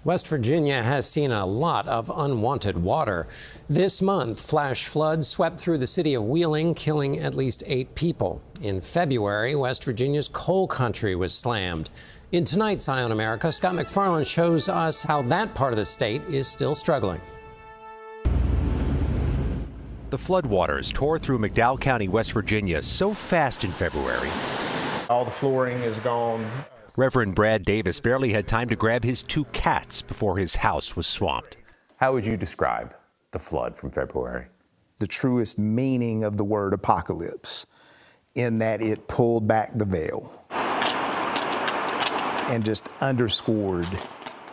West Virginia has seen a lot of unwanted water. This month, flash floods swept through the city of Wheeling, killing at least 8 people. In February, West Virginia's coal country was slammed. In tonight's Eye on America, Scott McFarland shows us how that part of the state is still struggling. The floodwaters tore through McDowell County, West Virginia so fast in February. All the flooring is gone. Reverend Brad Davis barely had time to grab his 2 cats before his house was swamped. How would you describe the flood from February? The truest meaning of the word apocalypse, in that it pulled back the veil and just underscored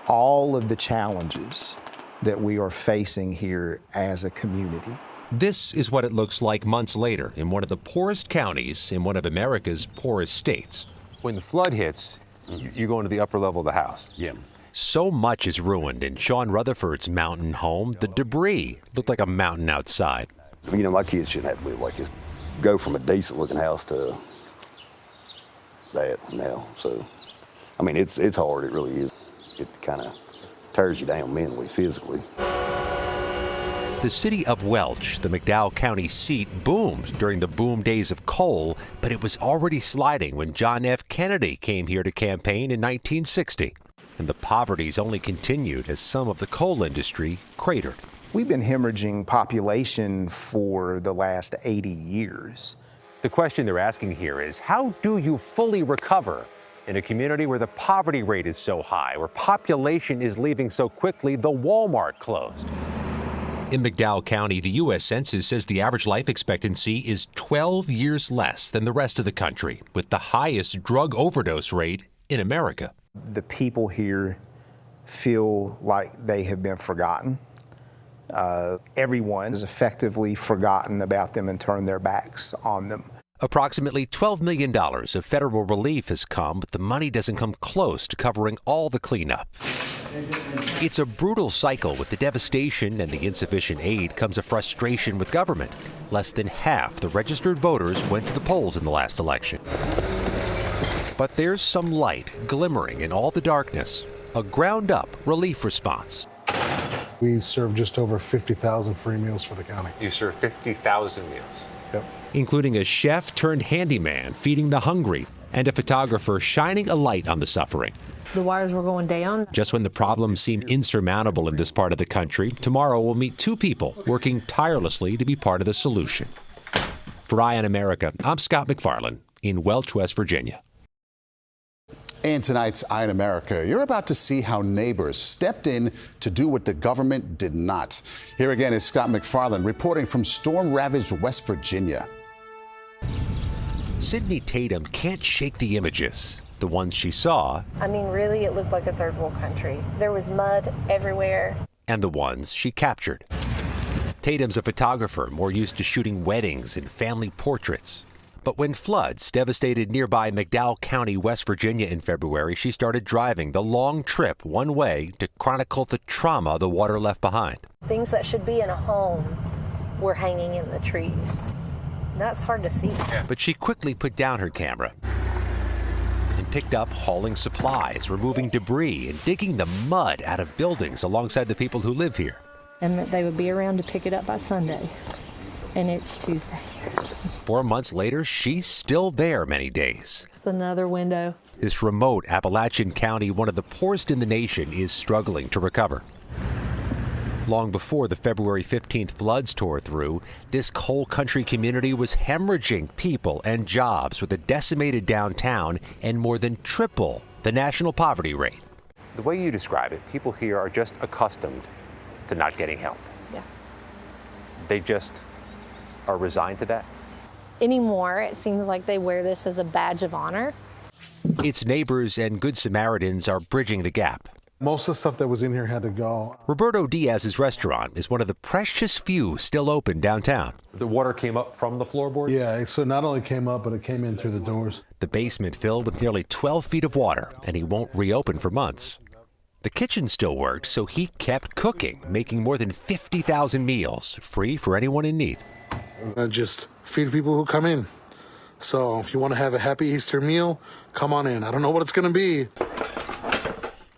all of the challenges that we are facing here as a community. This is what it looks like months later in one of the poorest counties in one of America's poorest states. When the flood hits, you go into the upper level of the house. Yeah. So much is ruined in Sean Rutherford's mountain home. The debris looked like a mountain outside. You know, my kids shouldn't have to live like this. Go from a decent looking house to that now. So, I mean, it's hard. It really is. It kind of tears you down mentally, physically. The city of Welch, the McDowell County seat, boomed during the boom days of coal, but it was already sliding when John F. Kennedy came here to campaign in 1960. And the poverty's only continued as some of the coal industry cratered. We've been hemorrhaging population for the last 80 years. The question they're asking here is, how do you fully recover in a community where the poverty rate is so high, where population is leaving so quickly, the Walmart closed? In McDowell County, the U.S. Census says the average life expectancy is 12 years less than the rest of the country, with the highest drug overdose rate in America. The people here feel like they have been forgotten. Everyone has effectively forgotten about them and turned their backs on them. Approximately $12 million of federal relief has come, but the money doesn't come close to covering all the cleanup. It's a brutal cycle. With the devastation and the insufficient aid comes a frustration with government. Less than half the registered voters went to the polls in the last election. But there's some light glimmering in all the darkness. A ground-up relief response. We serve just over 50,000 free meals for the county. You serve 50,000 meals? Yep. Including a chef turned handyman feeding the hungry and a photographer shining a light on the suffering. The wires were going down. Just when the problems seem insurmountable in this part of the country, tomorrow we'll meet 2 people working tirelessly to be part of the solution. For Eye on America, I'm Scott McFarland in Welch, West Virginia. In tonight's Eye on America, you're about to see how neighbors stepped in to do what the government did not. Here again is Scott McFarland reporting from storm-ravaged West Virginia. Sydney Tatum can't shake the images. The ones she saw. I mean, really, it looked like a third world country. There was mud everywhere. And the ones she captured. Tatum's a photographer, more used to shooting weddings and family portraits. But when floods devastated nearby McDowell County, West Virginia in February, she started driving the long trip one way to chronicle the trauma the water left behind. Things that should be in a home were hanging in the trees. That's hard to see. But she quickly put down her camera and picked up hauling supplies, removing debris, and digging the mud out of buildings alongside the people who live here. And that they would be around to pick it up by Sunday. And it's Tuesday. 4 months later, she's still there many days. It's another window. This remote Appalachian county, one of the poorest in the nation, is struggling to recover. Long before the February 15th floods tore through, this coal country community was hemorrhaging people and jobs with a decimated downtown and more than triple the national poverty rate. The way you describe it, people here are just accustomed to not getting help. Yeah. They just are resigned to that? Anymore, it seems like they wear this as a badge of honor. Its neighbors and Good Samaritans are bridging the gap. Most of the stuff that was in here had to go. Roberto Diaz's restaurant is one of the precious few still open downtown. The water came up from the floorboards? Yeah, so not only came up, but it came in through the doors. The basement filled with nearly 12 feet of water, and he won't reopen for months. The kitchen still worked, so he kept cooking, making more than 50,000 meals, free for anyone in need. I just feed people who come in. So if you want to have a happy Easter meal, come on in. I don't know what it's going to be.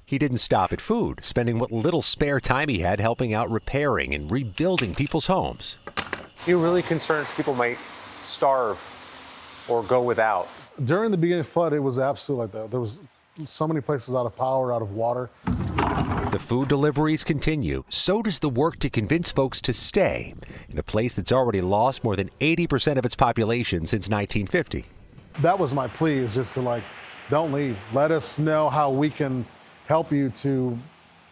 He didn't stop at food, spending what little spare time he had helping out repairing and rebuilding people's homes. You're really concerned people might starve or go without. During the beginning flood, it was absolutely like that. There was so many places out of power, out of water. The food deliveries continue. So does the work to convince folks to stay in a place that's already lost more than 80% of its population since 1950. That was my plea, is just to don't leave. Let us know how we can help you to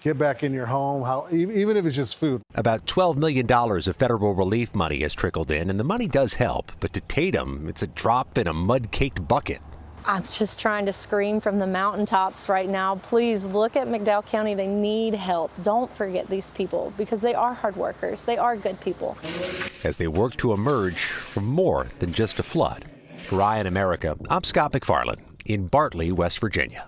get back in your home, even if it's just food. About $12 million of federal relief money has trickled in, and the money does help. But to Tatum, it's a drop in a mud-caked bucket. I'm just trying to scream from the mountaintops right now. Please look at McDowell County. They need help. Don't forget these people, because they are hard workers. They are good people. As they work to emerge from more than just a flood. For Eye on America, I'm Scott McFarland in Bartley, West Virginia.